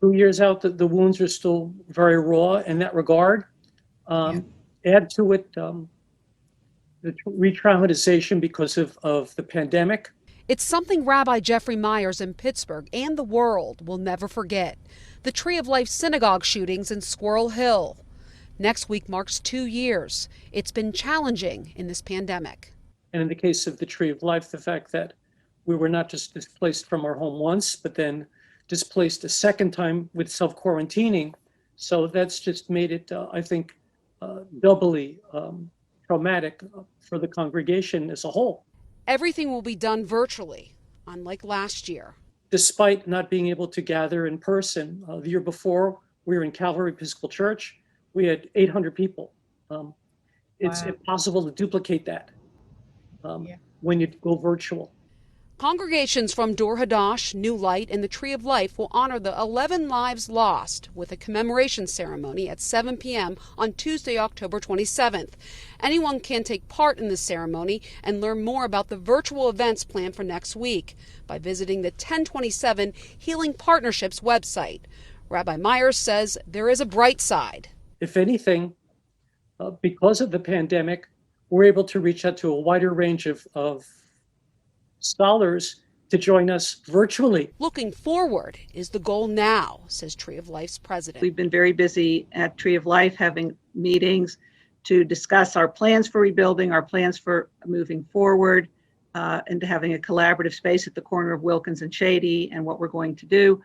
2 years out, the wounds are still very raw in that regard. Add to it the re-traumatization because of the pandemic. It's something Rabbi Jeffrey Myers in Pittsburgh and the world will never forget. The Tree of Life synagogue shootings in Squirrel Hill. Next week marks 2 years. It's been challenging in this pandemic. And in the case of the Tree of Life, the fact that we were not just displaced from our home once, but then displaced a second time with self-quarantining. So that's just made it, I think, doubly traumatic for the congregation as a whole. Everything will be done virtually, unlike last year. Despite not being able to gather in person, the year before, we were in Calvary Episcopal Church. We had 800 people. It's impossible to duplicate that when you go virtual. Congregations from Dor Hadash, New Light, and the Tree of Life will honor the 11 lives lost with a commemoration ceremony at 7 p.m. on Tuesday, October 27th. Anyone can take part in the ceremony and learn more about the virtual events planned for next week by visiting the 1027 Healing Partnerships website. Rabbi Myers says there is a bright side. If anything, because of the pandemic, we're able to reach out to a wider range of scholars to join us virtually. Looking forward is the goal now, says Tree of Life's president. We've been very busy at Tree of Life having meetings to discuss our plans for rebuilding, our plans for moving forward, and to having a collaborative space at the corner of Wilkins and Shady and what we're going to do.